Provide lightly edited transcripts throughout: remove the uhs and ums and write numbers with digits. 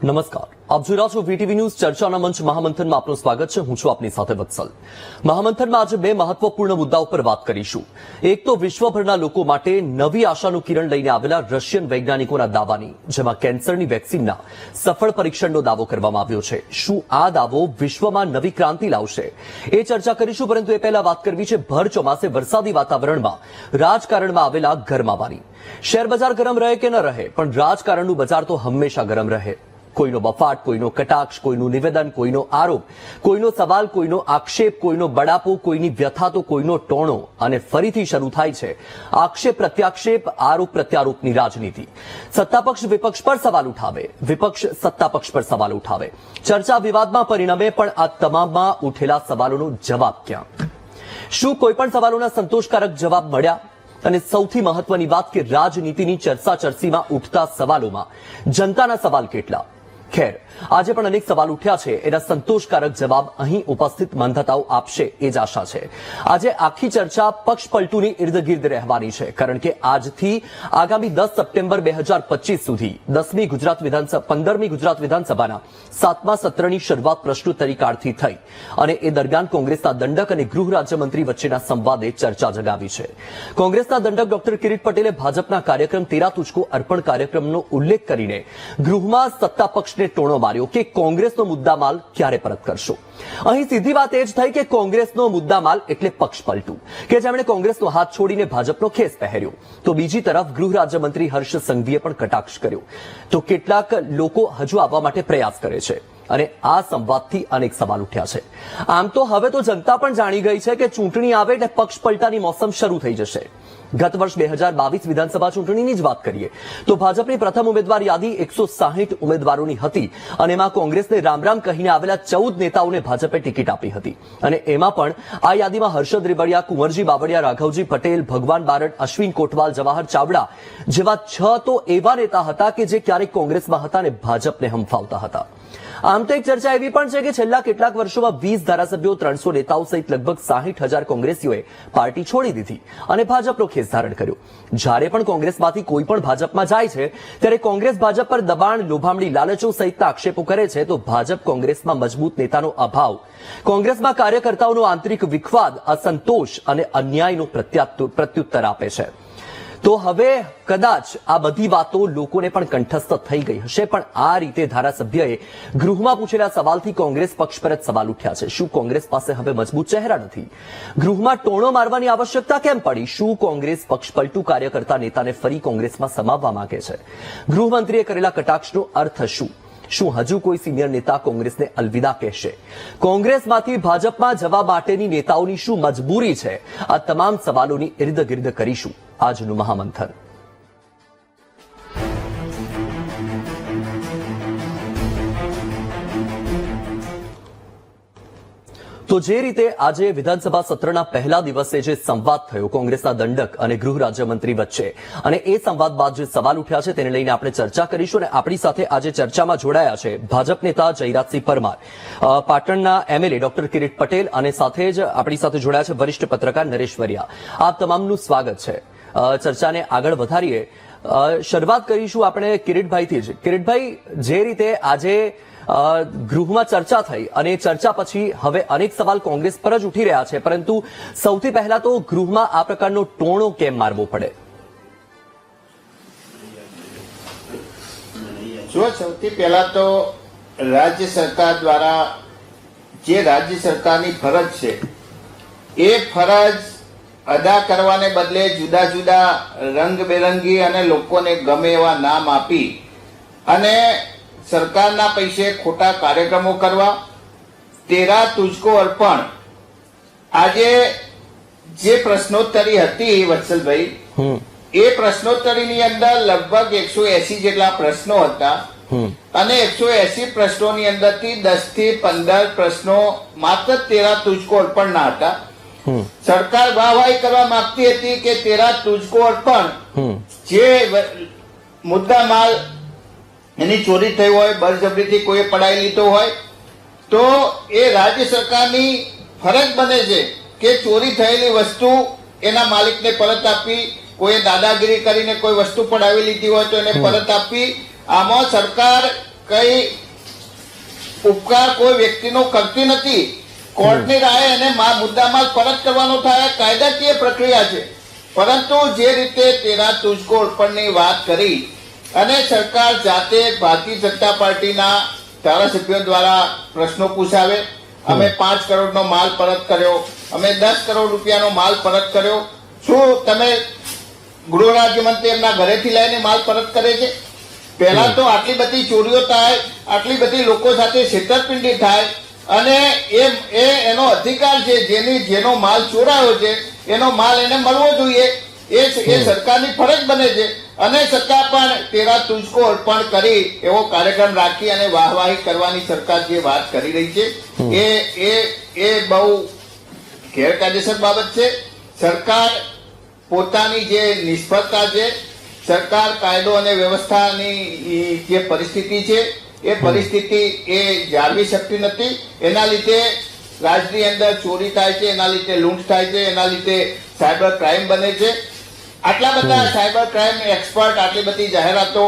નમસ્કાર, આપ જોઈ રહ્યા છો વીટીવી ન્યૂઝ ચર્ચાના મંચ મહામંથનમાં આપનું સ્વાગત છે. હું છું આપની સાથે વત્સલ. મહામંથનમાં આજે બે મહત્વપૂર્ણ મુદ્દાઓ પર વાત કરીશું. એક તો વિશ્વભરના લોકો માટે નવી આશાનું કિરણ લઈને આવેલા રશિયન વૈજ્ઞાનિકોના દાવાની, જેમાં કેન્સરની વેક્સિનના સફળ પરીક્ષણનો દાવો કરવામાં આવ્યો છે. શું આ દાવો વિશ્વમાં નવી ક્રાંતિ લાવશે, એ ચર્ચા કરીશું. પરંતુ એ પહેલા વાત કરવી છે ભર ચોમાસે વરસાદી વાતાવરણમાં રાજકારણમાં આવેલા ગરમાવાની. શેર બજાર ગરમ રહે કે ન રહે, પણ રાજકારણનું બજાર તો હંમેશા ગરમ રહે. કોઈનો બફાટ, કોઈનો કટાક્ષ, કોઈનું નિવેદન, કોઈનો આરોપ, કોઈનો સવાલ, કોઈનો આક્ષેપ, કોઈનો બડાપો, કોઈની વ્યથા તો કોઈનો ટોણો, અને ફરીથી શરૂ થાય છે આક્ષેપ પ્રત્યાક્ષેપ, આરોપ પ્રત્યારોપની રાજનીતિ. સત્તાપક્ષ વિપક્ષ પર સવાલ ઉઠાવે, વિપક્ષ સત્તાપક્ષ પર સવાલ ઉઠાવે. ચર્ચા વિવાદમાં પરિણમે, પણ આ તમામમાં ઉઠેલા સવાલોનો જવાબ ક્યાં? શું કોઈ પણ સવાલોના સંતોષકારક જવાબ મળ્યા? અને સૌથી મહત્વની વાત કે રાજનીતિની ચર્ચાચર્ચીમાં ઉઠતા સવાલોમાં જનતાના સવાલ કેટલા? ખેર, આજે પણ અનેક સવાલ ઉઠ્યા છે, એના સંતોષકારક જવાબ અહીં ઉપસ્થિત મંથતાઓ આપશે એ જ આશા છે. આજે આખી ચર્ચા પક્ષ પલટુની ઇર્દગિર્દ રહેવાની છે, કારણ કે આજથી આગામી 10 સપ્ટેમ્બર 2025 સુધી 15મી ગુજરાત વિધાનસભાના 7મા સત્રની શરૂઆત પ્રશ્નોત્તરી કાળથી થઈ, અને એ દરમિયાન કોંગ્રેસના દંડક અને ગૃહ રાજ્યમંત્રી વચ્ચેના સંવાદે ચર્ચા જગાવી છે. કોંગ્રેસના દંડક ડોક્ટર કિરીટ પટેલે ભાજપના કાર્યક્રમ તેરા તુજકો અર્પણ કાર્યક્રમનો ઉલ્લેખ કરીને ગૃહમાં સત્તા પક્ષ ટોણો માર્યો કે કોંગ્રેસનો મુદ્દામાલ ક્યારે પરત કરશો. અહીં સીધી વાત એ જ થઈ કે કોંગ્રેસનો મુદ્દામાલ એટલે પક્ષ પલટુ, કે જેમણે કોંગ્રેસનો હાથ છોડીને ભાજપનો ખેસ પહેર્યો. તો બીજી તરફ ગૃહ રાજ્યમંત્રી હર્ષ સંઘવીએ પણ કટાક્ષ કર્યો. તો કેટલાક લોકો હજુ આવવા માટે પ્રયાસ કરે છે, અને આ સંવાદથી અનેક સવાલ ઉઠ્યા છે. આમ તો હવે તો જનતા પણ જાણી ગઈ છે કે ચૂંટણી આવે એટલે પક્ષ પલટાની મોસમ શરૂ થઈ જશે. ગત વર્ષ 2022 વિધાનસભા ચૂંટણીની જ વાત કરીએ તો ભાજપની પ્રથમ ઉમેદવાર યાદી 160 ઉમેદવારોની હતી, અને એમાં કોંગ્રેસને રામ રામ કહીને આવેલા 14 નેતાઓને ભાજપે ટિકિટ આપી હતી. અને એમાં પણ આ યાદીમાં હર્ષદ રેબડિયા, કુંવરજી બાવળિયા, રાઘવજી પટેલ, ભગવાન બારડ, અશ્વિન કોટવાલ, જવાહર ચાવડા જેવા 6 તો એવા નેતા હતા કે જે ક્યારેક કોંગ્રેસમાં હતા અને ભાજપને હંફાવતા હતા. આમ તો એક ચર્ચા એવી પણ છે કે છેલ્લા કેટલાક વર્ષોમાં 20 ધારાસભ્યો, 300 નેતાઓ સહિત લગભગ 60,000 કોંગ્રેસીઓએ પાર્ટી છોડી દીધી અને ભાજપનો ખેસ ધારણ કર્યો. જ્યારે પણ કોંગ્રેસમાંથી કોઈ પણ ભાજપમાં જાય છે, ત્યારે કોંગ્રેસ ભાજપ પર દબાણ, લોભામણી, લાલચો સહિતના આક્ષેપો કરે છે, તો ભાજપ કોંગ્રેસમાં મજબૂત નેતાનો અભાવ, કોંગ્રેસમાં કાર્યકર્તાઓનો આંતરિક વિખવાદ, અસંતોષ અને અન્યાયનો પ્રત્યુત્તર આપે છે. તો હવે કદાચ આ બધી વાતો લોકોને પણ કંઠસ્થ થઈ ગઈ હશે, પણ આ રીતે ધારાસભ્યએ ગૃહમાં પૂછેલા સવાલથી કોંગ્રેસ પક્ષ પર જ સવાલ ઉઠ્યા છે. શું કોંગ્રેસ પાસે હવે મજબૂત ચહેરા નથી? ગૃહમાં ટોણો મારવાની આવશ્યકતા કેમ પડી? શું કોંગ્રેસ પક્ષ પલટુ કાર્યકર્તા નેતાને ફરી કોંગ્રેસમાં સમાવવા માંગે છે? ગૃહમંત્રીએ કરેલા કટાક્ષનો અર્થ શું? શું હજુ કોઈ સિનિયર નેતા કોંગ્રેસને અલવિદા કહેશે? કોંગ્રેસમાંથી ભાજપમાં જવા માટેની નેતાઓની શું મજબૂરી છે? આ તમામ સવાલોની ઇર્દગિર્દ કરીશું આજનું મહામંથન. તો જે રીતે આજે વિધાનસભા સત્રના પહેલા દિવસે જે સંવાદ થયો કોંગ્રેસના દંડક અને ગૃહ રાજ્યમંત્રી વચ્ચે, અને એ સંવાદ બાદ જે સવાલ ઉઠ્યા છે તેને લઈને આપણે ચર્ચા કરીશું. અને આપણી સાથે આજે ચર્ચામાં જોડાયા છે ભાજપ નેતા જયરાજસિંહ પરમાર, પાટણના એમએલએ ડોક્ટર કિરીટ પટેલ, અને સાથે જ આપણી સાથે જોડાયા છે વરિષ્ઠ પત્રકાર નરેશ વરિયા. આપ તમામનું સ્વાગત છે. ચર્ચાને આગળ વધારીએ. શરૂઆત કરીશું આપણે કિરીટભાઈથી જ. કિરીટભાઈ, જે રીતે આજે ગૃહમાં ચર્ચા થઈ અને ચર્ચા પછી હવે અનેક સવાલ કોંગ્રેસ પર જ ઉઠી રહ્યા છે, પરંતુ સૌથી પહેલા તો ગૃહમાં આ પ્રકારનો ટોણો કેમ મારવો પડે? જો સૌથી પહેલા તો રાજ્ય સરકાર દ્વારા જે રાજ્ય સરકારની ફરજ છે એ ફરજ અદા કરવાને બદલે જુદા જુદા રંગબેરંગી અને લોકોને ગમે એવા નામ આપી અને સરકારના પૈસે ખોટા કાર્યક્રમો કરવા, તેરા તુજકો અર્પણ, આજે જે પ્રશ્નોત્તરી હતી વત્સલભાઈ, એ પ્રશ્નોત્તરીની અંદર લગભગ 180 જેટલા પ્રશ્નો હતા, અને 180 પ્રશ્નોની અંદરથી 10 થી 15 પ્રશ્નો માત્ર તેરા તુજકો અર્પણ ના હતા. સરકાર વાહવાહી કરવા માંગતી હતી કે તેરા તુજકો અર્પણ જે મુદ્દામાલ એની ચોરી થઈ હોય, બળજબરીથી કોઈએ પડાવી લીધો હોય, તો એ રાજ્ય સરકારની ફરજ બને છે કે ચોરી થયેલી વસ્તુ એના માલિકને પરત આપી, કોઈ દાદાગીરી કરીને કોઈ વસ્તુ પડાવી લીધી હોય તો એને પરત આપી. આમાં સરકાર કઈ ઉપકાર કોઈ વ્યક્તિનો કરતી નથી. કોર્ટની રાય એને મુદ્દામાલ પરત કરવાનો થાય કાયદાકીય પ્રક્રિયા છે. પરંતુ જે રીતે તેના તુજકો અર્પણની વાત કરી અને સરકાર જાતે ભારતીય જનતા પાર્ટીના ધારાસભ્યો દ્વારા પ્રશ્નો પૂછાવે, અમે 5 કરોડનો માલ પરત કર્યો, અમે 10 કરોડ રૂપિયાનો માલ પરત કર્યો, શું તમે ગૃહ રાજ્યમંત્રી એમના ઘરેથી લઈને માલ પરત કરે છે? પહેલા તો આટલી બધી ચોરીઓ થાય, આટલી બધી લોકો સાથે છેતરપિંડી થાય અને એનો અધિકાર છે, જેનો માલ ચોરાયો છે એનો માલ એને મળવો જોઈએ, એ સરકારની ફરજ બને છે. અને છતાં પણ તેરા તુજકો અર્પણ કરી એવો કાર્યક્રમ રાખી અને વાહવાહી કરવાની સરકાર જે વાત કરી રહી છે એ બહુ ગેરકાયદેસર બાબત છે. સરકાર પોતાની જે નિષ્ફળતા છે, સરકાર કાયદો અને વ્યવસ્થાની જે પરિસ્થિતિ છે એ પરિસ્થિતિ એ જાળવી શકતી નથી. એના લીધે રાજ્યની અંદર ચોરી થાય છે, એના લીધે લૂંટ થાય છે, એના લીધે સાયબર ક્રાઇમ બને છે. આટલા બધા સાયબર ક્રાઇમ એક્સપર્ટ, આટલી બધી જાહેરાતો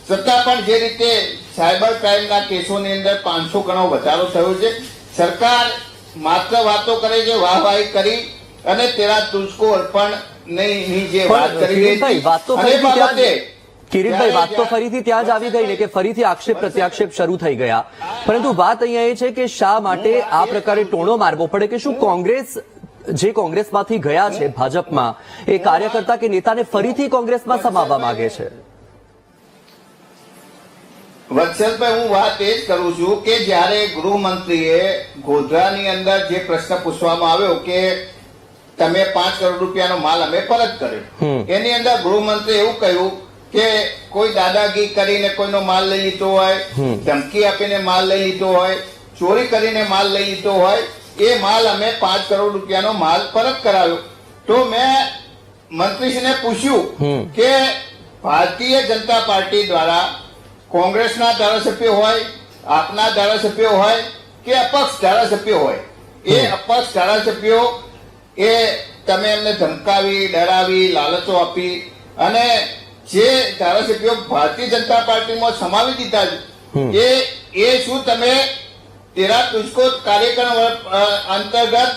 છતાં પણ જે રીતે સાયબર ક્રાઇમના કેસોની અંદર 500 ગણો વધારો થયો છે. સરકાર માત્ર વાતો કરે છે, વાહવાહી કરી અને તેરા તુજકો અર્પણ ની જે વાત કરી રહી છે કિરીટભાઈ, વાત તો ફરીથી ત્યાં જ આવી ગઈ ને કે ફરીથી આક્ષેપ પ્રત્યાક્ષેપ શરૂ થઈ ગયા. પરંતુ વાત અહીંયા એ છે કે શા માટે આ પ્રકારે ટોણો મારવો પડે કે શું કોંગ્રેસ જે કોંગ્રેસમાંથી ગયા છે ભાજપમાં એ કાર્યકર્તા કે નેતાને ફરીથી કોંગ્રેસમાં સમાવવા માંગે છે? વત્સલભાઈ, હું વાત એ જ કરું છું કે જ્યારે ગૃહમંત્રીએ ગોધરાની અંદર જે પ્રશ્ન પૂછવામાં આવ્યો કે તમે 5 કરોડ રૂપિયાનો માલ અમે પરત કર્યો, એની અંદર ગૃહમંત્રી એવું કહ્યું કે કોઈ દાદાગીરી કરીને કોઈનો માલ લઈ લીધો હોય, ધમકી આપીને માલ લઈ લીધો હોય, ચોરી કરીને માલ લઈ લીધો હોય, એ માલ અમે 5 કરોડ રૂપિયાનો માલ પરત કરાવ્યો. તો મેં મંત્રીશ્રીને પૂછ્યું કે ભારતીય જનતા પાર્ટી દ્વારા કોંગ્રેસના ધારાસભ્યો હોય, આપના ધારાસભ્યો હોય કે અપક્ષ ધારાસભ્યો હોય, એ અપક્ષ ધારાસભ્યો એ તમે એમને ધમકાવી, ડરાવી, લાલચો આપી અને જે ધારાસભ્યો ભારતીય જનતા પાર્ટીમાં સમાવી દીધા છે એ શું તમે તેરા તુજકો કાર્યક્રમ અંતર્ગત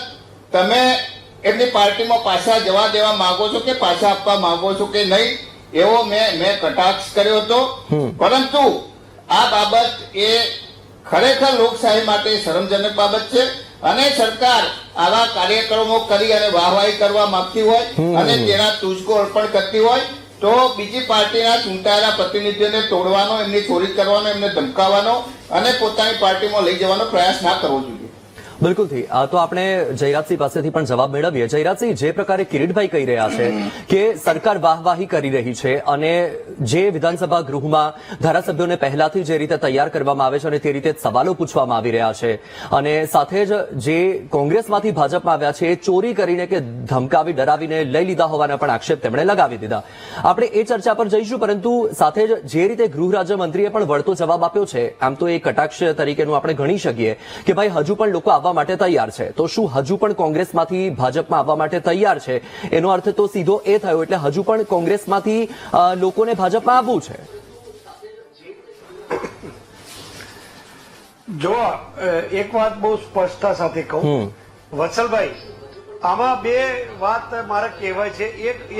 તમે એમની પાર્ટીમાં પાછા જવા દેવા માંગો છો કે પાછા આપવા માંગો છો કે નહીં, એવો મેં કટાક્ષ કર્યો હતો. પરંતુ આ બાબત એ ખરેખર લોકશાહી માટે શરમજનક બાબત છે અને સરકાર આવા કાર્યક્રમો કરી અને વાહવાહી કરવા માંગતી હોય અને તેના તુજકો અર્પણ કરતી હોય તો બીજી પાર્ટીના ચૂંટાયેલા પ્રતિનિધિઓને તોડવાનો, એમની ચોરી કરવાનો, એમને ધમકાવવાનો અને પોતાની પાર્ટીમાં લઈ જવાનો પ્રયાસ ના કરવો જોઈએ. બિલકુલથી. તો આપણે જયરાજસિંહ પાસેથી પણ જવાબ મેળવીએ. જયરાજસિંહ, જે પ્રકારે કિરીટભાઈ કહી રહ્યા છે કે સરકાર વાહવાહી કરી રહી છે અને જે વિધાનસભા ગૃહમાં ધારાસભ્યોને પહેલાથી જે રીતે તૈયાર કરવામાં આવે છે અને તે રીતે સવાલો પૂછવામાં આવી રહ્યા છે અને સાથે જ જે કોંગ્રેસમાંથી ભાજપમાં આવ્યા છે એ ચોરી કરીને કે ધમકાવી, ડરાવીને લઈ લીધા હોવાના પણ આક્ષેપ તેમણે લગાવી દીધા. આપણે એ ચર્ચા પર જઈશું, પરંતુ સાથે જ જે રીતે ગૃહ રાજ્યમંત્રીએ પણ વળતો જવાબ આપ્યો છે, આમ તો એ કટાક્ષ તરીકેનું આપણે ગણી શકીએ કે ભાઈ હજુ પણ લોકો આવવા માટે તૈયાર છે. તો શું હજુ પણ કોંગ્રેસમાંથી ભાજપમાં આવવા માટે તૈયાર છે? એનો અર્થ તો સીધો એ થયો એટલે હજુ પણ કોંગ્રેસમાંથી લોકોને ભાજપમાં આવવું છે. જો એક વાત બહુ સ્પષ્ટતા સાથે કહું વત્સલભાઈ, આમાં બે વાત મારે કહેવાય છે.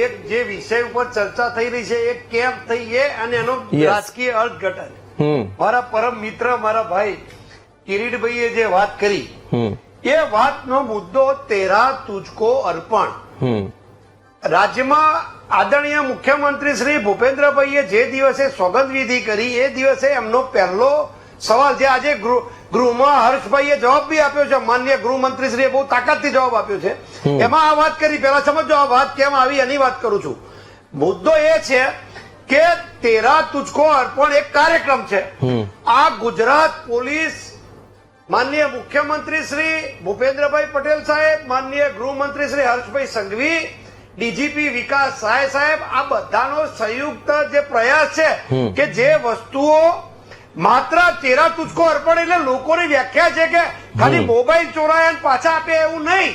એક જે વિષય ઉપર ચર્ચા થઈ રહી છે એ કેમ થઈ એ અને એનો રાજકીય અર્થઘટન. મારા પરમ મિત્ર, મારા ભાઈ કિરીટભાઈએ જે વાત કરી એ વાતનો મુદ્દો તેરા તુજકો અર્પણ. રાજ્યમાં આદરણીય મુખ્યમંત્રી શ્રી ભૂપેન્દ્રભાઈએ જે દિવસે સોગંદવિધિ કરી એ દિવસે એમનો પહેલો સવાલ જે આજે ગૃહમાં હર્ષભાઈએ જવાબ બી આપ્યો છે, માનનીય ગૃહમંત્રીશ્રીએ બહુ તાકાતથી જવાબ આપ્યો છે, એમાં આ વાત કરી. પહેલા સમજો આ વાત કેમ આવી એની વાત કરું છું. મુદ્દો એ છે કે તેરા તુજકો અર્પણ એક કાર્યક્રમ છે. આ ગુજરાત પોલીસ, માનનીય મુખ્યમંત્રી શ્રી ભૂપેન્દ્રભાઈ પટેલ સાહેબ, માનનીય ગૃહમંત્રી શ્રી હર્ષભાઈ સંઘવી, ડીજીપી વિકાસ સહાય સાહેબ, આ બધાનો સંયુક્ત જે પ્રયાસ છે કે જે વસ્તુઓ માત્ર તેરા તુજકો અર્પણ એટલે લોકોની વ્યાખ્યા છે કે ખાલી મોબાઈલ ચોરાયા અને પાછા આપે એવું નહીં.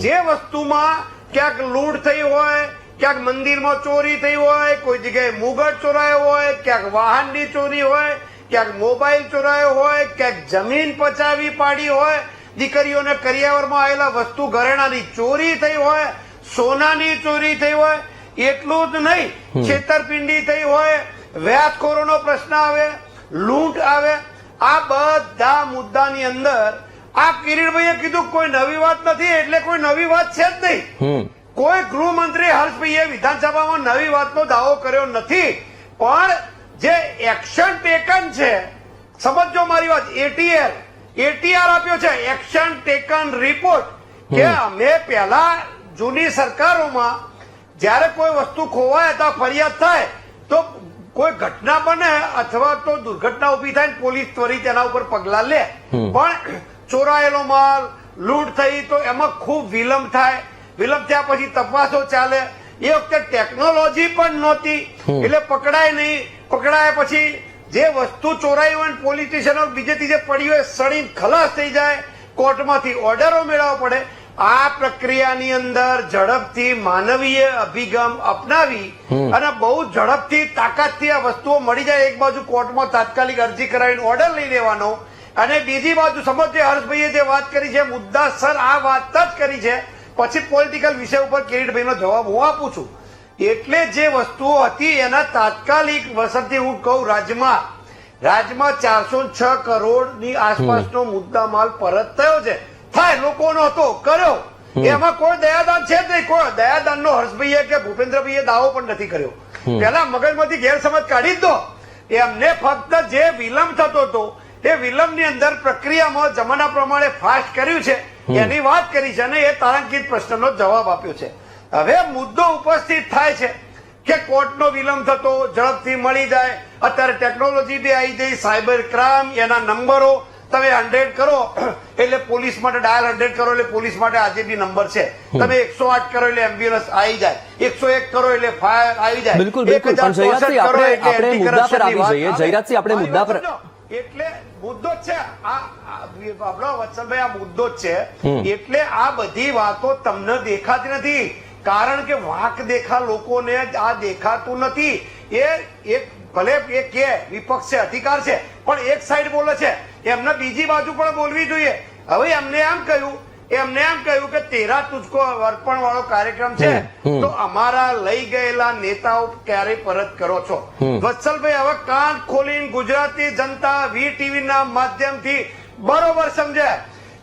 જે વસ્તુમાં ક્યાંક લૂંટ થઈ હોય, ક્યાંક મંદિરમાં ચોરી થઈ હોય, કોઈ જગ્યાએ મુગટ ચોરાયો હોય, ક્યાંક વાહનની ચોરી હોય, ક્યાંક મોબાઈલ ચોરાયો હોય, ક્યાંક જમીન પચાવી પાડી હોય, દીકરીઓને કરિયાવરમાં આવેલા વસ્તુ ઘરેણાની ચોરી થઈ હોય, સોનાની ચોરી થઈ હોય, એટલું જ નહીં, છેતરપિંડી થઈ હોય, વ્યાજખોરોનો પ્રશ્ન આવે, લૂંટ આવે. આ બધા મુદ્દાની અંદર આ કિરીટભાઈએ કીધું કોઈ નવી વાત નથી, એટલે કોઈ નવી વાત છે જ નહીં. કોઈ ગૃહમંત્રી હર્ષભાઈએ વિધાનસભામાં નવી વાતનો દાવો કર્યો નથી, પણ જે એક્શન ટેકન છે, સમજો મારી વાત, એટીઆર આપ્યો છે, એક્શન ટેકન રિપોર્ટ, કે અમે પહેલા જૂની સરકારોમાં જયારે કોઈ વસ્તુ ખોવાય અથવા ફરિયાદ થાય તો કોઈ ઘટના બને અથવા તો દુર્ઘટના ઉભી થાય ને પોલીસ ત્વરિત એના ઉપર પગલા લે, પણ ચોરાયેલો માલ, લૂંટ થઈ તો એમાં ખૂબ વિલંબ થાય. વિલંબ થયા પછી તપાસો ચાલે. એ વખતે ટેકનોલોજી પણ નહોતી, એટલે પકડાય નહીં. પકડાય પછી જે વસ્તુ ચોરાઈ હોય ને પોલીસ સ્ટેશન બીજે ત્રીજે પડી હોય, સડીને ખલાસ થઈ જાય, કોર્ટમાંથી ઓર્ડરો મેળવવા પડે. આ પ્રક્રિયાની અંદર ઝડપથી માનવીય અભિગમ અપનાવી અને બહુ ઝડપથી તાકાતથી આ વસ્તુઓ મળી જાય. એક બાજુ કોર્ટમાં તાત્કાલિક અરજી કરાવીને ઓર્ડર લઈ લેવાનો, અને બીજી બાજુ સમજે હર્ષભાઈએ જે વાત કરી છે, મુદ્દાસર આ વાત જ કરી છે. પછી પોલિટિકલ વિષય ઉપર કિરીટભાઈનો જવાબ હું આપું છું. એટલે જે વસ્તુઓ હતી એના તાત્કાલિક વસરથી હું કહું, રાજમાં 406 કરોડની આસપાસનો મુદ્દા માલ પરત થયો છે. થાય લોકોનો હતો, કર્યો, એમાં કોઈ દયાદાન છે જ નહીં. કોઈ દયાદાનનો હર્ષભાઈએ કે ભૂપેન્દ્રભાઈએ દાવો પણ નથી કર્યો. પેલા મગજમાંથી ગેરસમજ કાઢી જ દો. એમને ફક્ત જે વિલંબ થતો હતો એ વિલંબની અંદર પ્રક્રિયામાં જમાના પ્રમાણે ફાસ્ટ કર્યું છે એની વાત કરી છે, અને એ તારાંકિત પ્રશ્નનો જવાબ આપ્યો છે. હવે મુદ્દો ઉપસ્થિત થાય છે કે કોર્ટનો વિલંબ થતો, ઝડપથી મળી જાય. અત્યારે ટેકનોલોજી બી આવી ગઈ, સાયબર ક્રાઇમ, એના નંબરો તમે 100 કરો એટલે પોલીસ માટે ડાયલ 100 કરો એટલે પોલીસ માટે આજે બી નંબર છે. તમે 108 કરો એટલે એમ્બ્યુલન્સ આવી જાય, 101 કરો એટલે ફાયર આવી જાય. બિલકુલ બિલકુલ. પણ જયરાજસિંહ, આપણે મુદ્દા પર આવી જઈએ. જયરાજસિંહ, આપણે મુદ્દા પર, એટલે મુદ્દો જ છે આપણો વત્સલભાઈ, આ મુદ્દો જ છે. એટલે આ બધી વાતો તમને દેખાતી નથી, કારણ કે વાંક દેખા લોકોને આ દેખાતું નથી. એ ભલે એ કે વિપક્ષ છે, અધિકાર છે, પણ એક સાઈડ બોલે છે, એમને બીજી બાજુ પણ બોલવી જોઈએ. હવે એમને એમ કહ્યું કે તેરા તુજકો અર્પણ વાળો કાર્યક્રમ છે, તો અમારા લઈ ગયેલા નેતાઓ ક્યારે પરત કરો છો? વત્સલભાઈ, હવે કાન ખોલીને ગુજરાતી જનતા VTV ના માધ્યમથી બરોબર સમજે.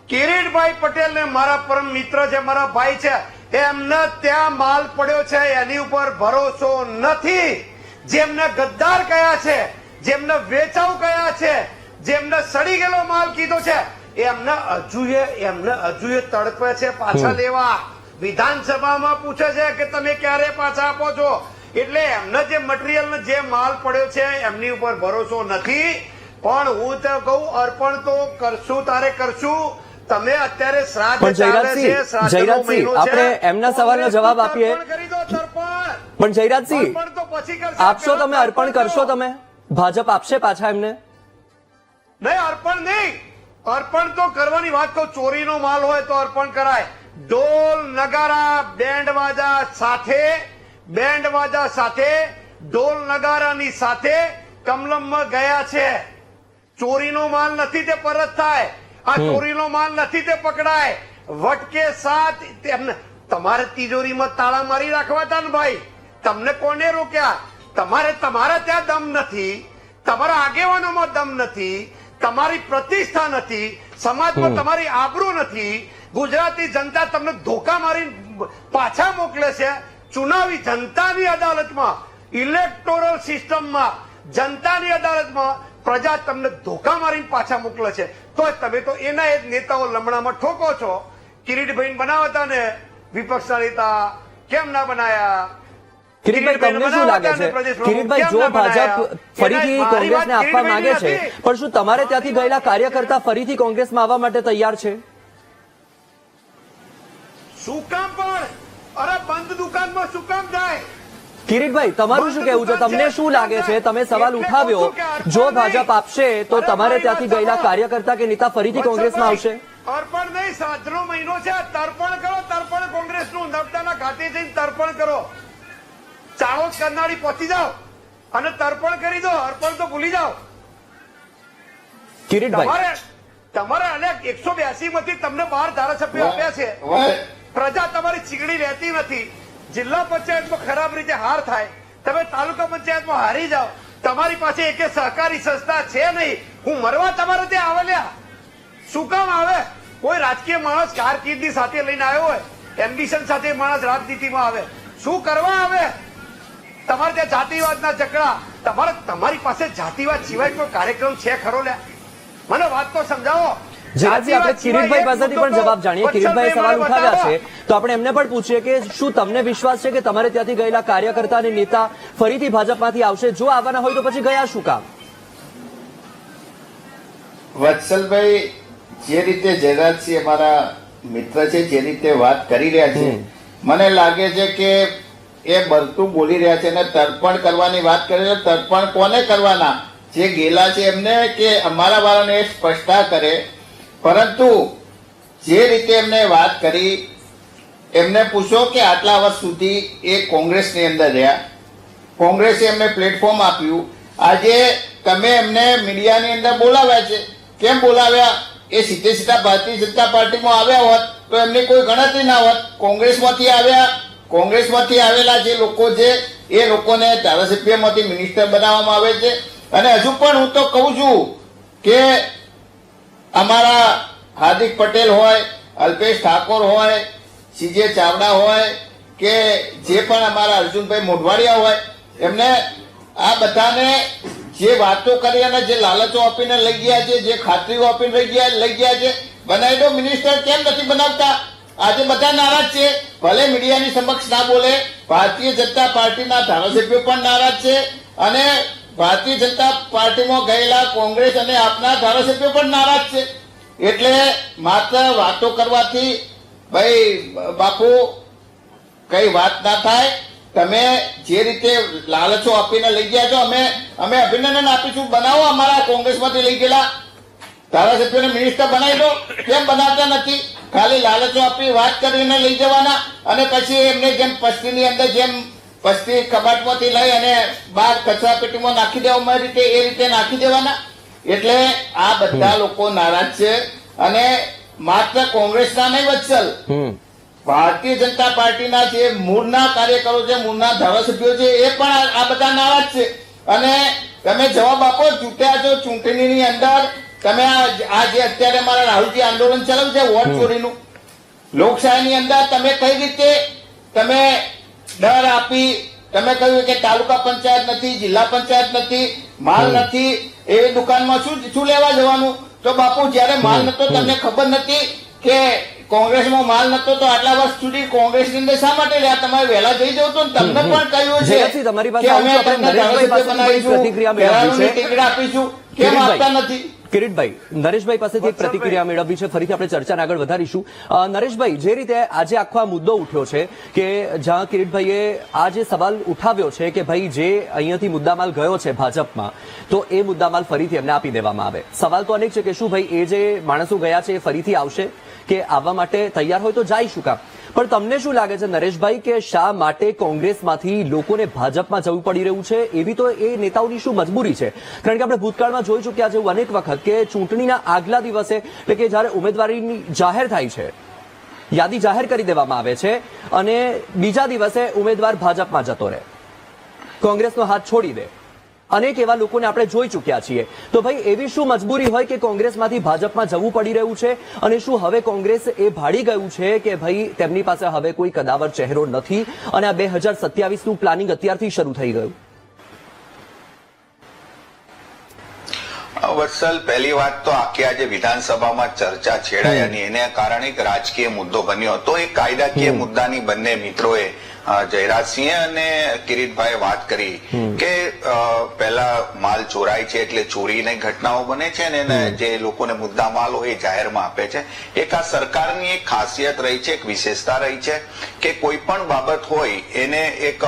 કિરીટભાઈ પટેલ ને મારા પરમ મિત્ર છે, મારા ભાઈ છે, એમને ત્યાં માલ પડ્યો છે એની ઉપર ભરોસો નથી. જેમને ગદ્દાર કયા છે, જેમને વેચાવ કયા છે, જેમને સડી ગયેલો માલ કીધો છે, એમને હજુએ તડપે છે પાછા લેવા. વિધાનસભામાં પૂછે છે કે તમે ક્યારે પાછા આપો છો? એટલે એમને જે મટીરિયલ ને જે માલ પડ્યો છે એમની ઉપર ભરોસો નથી. પણ હું તો કહું, અર્પણ તો કરશું તારે કરશું. તમે અત્યારે શ્રાદ્ધ ચાલે છે, શ્રાદ્ધનો મહિનો છે, આપણે એમના સવાલનો જવાબ આપીએ. કરી દો તર્પણ. પણ જયરાજસિંહ, અર્પણ તો પછી કરશે. આપશો તમે? અર્પણ કરશો તમે? ભાજપ આપશે પાછા એમને? નહીં, અર્પણ નહીં. અર્પણ તો કરવાની વાત કહું, ચોરીનો માલ હોય તો અર્પણ કરાય. ઢોલ નગારા બેન્ડ વાજા સાથે ઢોલ નગારાની સાથે કમલમમાં ગયા છે. ચોરીનો માલ નથી તે પરત થાય, આ ચોરીનો માલ નથી તે પકડાય. વટકે સાથ તમારે તિજોરીમાં તાળા મારી રાખવા હતા ને ભાઈ, તમને કોને રોક્યા? તમારા ત્યાં દમ નથી, તમારા આગેવાનોમાં દમ નથી, તમારી પ્રતિષ્ઠા નથી, સમાજમાં તમારી આબરૂ નથી. ગુજરાતી જનતા તમને ધોકા મારી પાછા મોકલે છે. ચુનાવી જનતાની અદાલતમાં, ઇલેક્ટોરલ સિસ્ટમમાં, જનતાની અદાલતમાં પ્રજા તમને ધોકા મારીને પાછા મોકલે છે. તો તમે તો એના એ નેતાઓ લમણામાં ઠોકો છો. કિરીટભાઈ બનાવતા ને વિપક્ષના નેતા કેમ ના બનાયા? કિરીટભાઈ, તમને શું લાગે છે? કિરીટભાઈ, જો ભાજપ ફરીથી કોંગ્રેસને આપવા માંગે છે, પણ શું તમારે ત્યાંથી ગયેલા કાર્યકર્તા ફરીથી કોંગ્રેસમાં આવવા માટે તૈયાર છે? શું કામ? પણ અરે બંધ દુકાનમાં શું કામ જાય? કિરીટભાઈ, તમારું શું કહેવું છે? તમને શું લાગે છે? તમે સવાલ ઉઠાવ્યો, જો ભાજપ આપશે તો તમારે ત્યાંથી ગયેલા કાર્યકર્તા કે નેતા ફરીથી કોંગ્રેસમાં આવશે? અર્પણ નહીં, શ્રાદ્ધનો મહિનો છે, તર્પણ કરો. તર્પણ કોંગ્રેસનું નર્મદાના ઘાટે જઈને તર્પણ કરો. ચાળોદ કરનાળી પહોંચી જાઓ અને તર્પણ કરી દો. અર્પણ તો ભૂલી જાઓ. કિરીટભાઈ, તમારે અને 182 માંથી તમને 12 ધારાસભ્યો આપ્યા છે. પ્રજા તમારી ચીકણી રહેતી નથી. જિલ્લા પંચાયતમાં ખરાબ રીતે હાર થાય, તમે તાલુકા પંચાયતમાં હારી જાઓ, તમારી પાસે એક સહકારી સંસ્થા છે નહીં. હું મરવા તમારે ત્યાં આવેલ્યા શું કામ આવે? કોઈ રાજકીય માણસ કારકિર્દી સાથે લઈને આવ્યો હોય, એમ્બિશન સાથે માણસ રાજનીતિમાં આવે, શું કરવા આવે? તમારે ત્યાં જાતિવાદના ઝઘડા, તમારી પાસે જાતિવાદ સિવાય કોઈ કાર્યક્રમ છે ખરો? લ્યા મને વાત તો સમજાવો. જેનાથી આપણે કિરીટભાઈ પાસેથી પણ જવાબ જાણીએ. કિરીટભાઈ સવાલ ઉઠાવ્યા છે તો આપણે એમને પણ પૂછીએ કે શું તમને વિશ્વાસ છે કે તમારે ત્યાંથી ગયેલા કાર્યકર્તા અને નેતા ફરીથી ભાજપમાંથી આવશે? જો આવવાના હોય તો પછી ગયા શું કામ? વત્સલભાઈ, જે રીતે જયરાજસિંહ અમારા મિત્ર છે, જે રીતે વાત કરી રહ્યા છે, મને લાગે છે કે એ બળતું બોલી રહ્યા છે અને તર્પણ કરવાની વાત કરે છે. તર્પણ કોને કરવાના? જે ગેલા છે એમને, કે અમારા વાળાને એ સ્પષ્ટતા કરે. પરંતુ જે રીતે એમને વાત કરી, એમને પૂછો કે આટલા વર્ષ સુધી એ કોંગ્રેસની અંદર રહ્યા, કોંગ્રેસે એમને પ્લેટફોર્મ આપ્યું. આજે તમે એમને મીડિયાની અંદર બોલાવ્યા છે. કેમ બોલાવ્યા? એ સીધા ભારતીય જનતા પાર્ટીમાં આવ્યા હોત તો એમની કોઈ ગણતરી ના હોત. કોંગ્રેસમાંથી આવેલા જે લોકો છે એ લોકોને ધારાસભ્યમાંથી મિનિસ્ટર બનાવવામાં આવે છે. અને હજુ પણ હું તો કહું છું કે અમારા હાર્દિક પટેલ હોય, અલ્પેશ ઠાકોર હોય, સીજે ચાવડા હોય, કે જે પણ અમારા અર્જુનભાઈ મોઢવાડિયા હોય, એમને આ બધાને જે વાતો કરી અને જે લાલચો આપીને લઈ ગયા છે, જે ખાતરીઓ આપીને લઈ ગયા છે, બનાવી દો મિનિસ્ટર. કેમ નથી બનાવતા? આજે બધા નારાજ છે. ભલે મીડિયાની સમક્ષ ના બોલે, ભારતીય જનતા પાર્ટીના ધારાસભ્યો પણ નારાજ છે અને ભારતીય જનતા પાર્ટીમાં ગયેલા કોંગ્રેસ અને આપના ધારાસભ્યો પણ નારાજ છે. એટલે માત્ર વાતો કરવાથી ભાઈ બાપુ કઈ વાત ના થાય. તમે જે રીતે લાલચો આપીને લઈ ગયા છો, અમે અભિનંદન આપીશું. બનાવો અમારા કોંગ્રેસમાંથી લઈ ગયેલા ધારાસભ્યોને મિનિસ્ટર બનાવી દો. કેમ બનાવતા નથી? ખાલી લાલચો આપી વાત કરીને લઈ જવાના અને પછી એમને જેમ પસ્તીની અંદર જેમ પસ્તી કબાટમાંથી લઈ અને બહાર કચરા પેટીમાં નાખી દેવામાં રીતે એ રીતે નાખી દેવાના. એટલે આ બધા લોકો નારાજ છે અને માત્ર કોંગ્રેસના નહીં વત્સલ, ભારતીય જનતા પાર્ટીના જે મૂળના કાર્યકરો છે, મૂળના ધારાસભ્યો છે, એ પણ આ બધા નારાજ છે. અને તમે જવાબ આપો. ચૂંટ્યા છો, ચૂંટણીની અંદર તમે આ જે અત્યારે મારા રાહુલજી આંદોલન ચલાવ્યું છે વોટ ચોરીનું, લોકશાહીની અંદર તમે કઈ રીતે તમે ડર આપી, તમે કહ્યું કે તાલુકા પંચાયત નથી, જિલ્લા પંચાયત નથી, માલ નથી, એવી દુકાનમાં શું લેવા જવાનું? તો બાપુ જયારે માલ નતો, તમને ખબર નથી કે કોંગ્રેસમાં માલ નતો તો આટલા વર્ષ સુધી કોંગ્રેસની અંદર શા માટે રહ્યા? તમારે વહેલા જઈ જવું તો તમને પણ કહ્યું છે કે અમે તમને ધારાસભ્ય બનાવીશું, ટિકિટ આપીશું. કેમ આપતા નથી? કિરીટભાઈ, નરેશભાઈ પાસેથી એક પ્રતિક્રિયા મેળવવી છે. ફરીથી આપણે ચર્ચાને આગળ વધારીશું. નરેશભાઈ, જે રીતે આજે આખો આ મુદ્દો ઉઠ્યો છે કે જ્યાં કિરીટભાઈએ આ જે સવાલ ઉઠાવ્યો છે કે ભાઈ જે અહીંયાથી મુદ્દામાલ ગયો છે ભાજપમાં, તો એ મુદ્દામાલ ફરીથી એમને આપી દેવામાં આવે. સવાલ તો અનેક છે કે શું ભાઈ એ જે માણસો ગયા છે એ ફરીથી આવશે કે આવવા માટે તૈયાર હોય તો જાય શું કામ? પણ તમને શું લાગે છે નરેશભાઈ કે શા માટે કોંગ્રેસમાંથી લોકોને ભાજપમાં જવું પડી રહ્યું છે? એવી તો એ નેતાઓની શું મજબૂરી છે? કારણ કે આપણે ભૂતકાળમાં જોઈ ચૂક્યા છે અનેક વખત કે ચૂંટણીના આગલા દિવસે, એટલે કે જયારે ઉમેદવારીની જાહેર થાય છે, યાદી જાહેર કરી દેવામાં આવે છે અને બીજા દિવસે ઉમેદવાર ભાજપમાં જતો રહે, કોંગ્રેસનો હાથ છોડી દે. અનેક એવા લોકોને આપણે જોઈ ચૂક્યા છીએ. તો ભાઈ એવી શું મજબૂરી હોય કે કોંગ્રેસમાંથી ભાજપમાં જવું પડી રહ્યું છે? અને શું હવે કોંગ્રેસ એ ભાળી ગયું છે કે ભાઈ તેમની પાસે હવે કોઈ કદાવર ચહેરો નથી અને આ 2027નું પ્લાનિંગ અત્યારથી શરૂ થઈ ગયું? વત્સલ, પહેલી વાત તો આખી આજે વિધાનસભામાં ચર્ચા છેડાઈ અને એને કારણે એક રાજકીય મુદ્દો બન્યો હતો. એક કાયદાકીય મુદ્દાની બંને મિત્રોએ જયરાજસિંહે અને કિરીટભાઈએ વાત કરી કે પહેલા માલ ચોરાય છે એટલે ચોરીની ઘટનાઓ બને છે ને જે લોકોને મુદ્દા માલ હોય એ જાહેરમાં આપે છે. એક આ સરકારની એક ખાસિયત રહી છે, એક વિશેષતા રહી છે કે કોઈ પણ બાબત હોય એને એક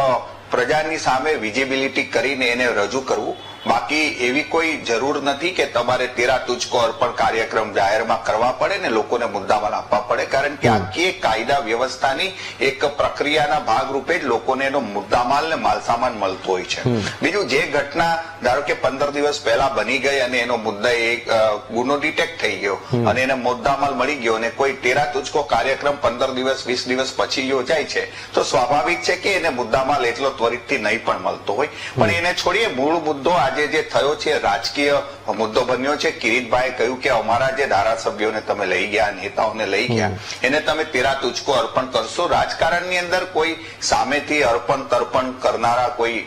પ્રજાની સામે વિઝિબિલિટી કરીને એને રજૂ કરવું બાકી એવી કોઈ જરૂર નથી કે તમારે તેરા તુજકો અર્પણ કાર્યક્રમ જાહેરમાં કરવા પડે ને લોકોને મુદ્દામાલ આપવા પડે, કારણ કે આખી એક કાયદા વ્યવસ્થાની એક પ્રક્રિયાના ભાગરૂપે જ લોકોને એનો મુદ્દામાલ ને માલસામાન મળતો હોય છે. બીજું, જે ઘટના ધારો કે 15 દિવસ પહેલા બની ગઈ અને એનો મુદ્દા એક ગુનો ડિટેક્ટ થઈ ગયો અને એને મુદ્દામાલ મળી ગયો અને કોઈ તેરા તુજકો કાર્યક્રમ 15 દિવસ 20 દિવસ પછી યોજાય છે તો સ્વાભાવિક છે કે એને મુદ્દામાલ એટલો ત્વરિતથી નહીં પણ મળતો હોય. પણ એને છોડીએ, મૂળ મુદ્દો આજે જે થયો છે રાજકીય મુદ્દો બન્યો છે. કિરીટભાઈએ કહ્યું કે અમારા જે ધારાસભ્યોને તમે લઈ ગયા, નેતાઓને લઈ ગયા, એને તમે તેરા તુજકો અર્પણ કરશો. રાજકારણની અંદર કોઈ સામેથી અર્પણ તર્પણ કરનારા કોઈ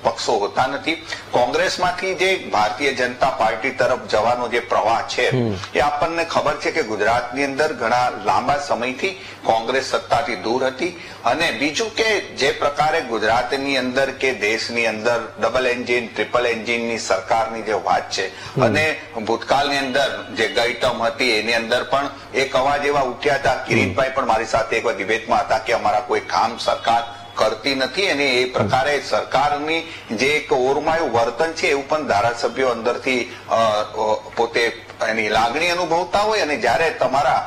પક્ષો હોતા નથી. કોંગ્રેસમાંથી જે ભારતીય જનતા પાર્ટી તરફ જવાનો જે પ્રવાહ છે એ આપણને ખબર છે કે ગુજરાતની અંદર ઘણા લાંબા સમયથી કોંગ્રેસ સત્તાથી દૂર હતી. અને બીજું કે જે પ્રકારે ગુજરાતની અંદર કે દેશની અંદર ડબલ એન્જિન ટ્રિપલ એન્જિનની સરકારની જે વાત છે અને ભૂતકાળની અંદર જે ગઈ ટર્મ હતી એની અંદર પણ એક અવાજ એવા ઉઠ્યા હતા. કિરીટભાઈ પણ મારી સાથે એક ડિબેટમાં હતા કે અમારા કોઈ કામ સરકાર કરતી નથી અને એ પ્રકારે સરકારની જે એક ઓરમાયું વર્તન છે એવું પણ ધારાસભ્યો અંદરથી પોતે એની લાગણી અનુભવતા હોય. અને જ્યારે તમારા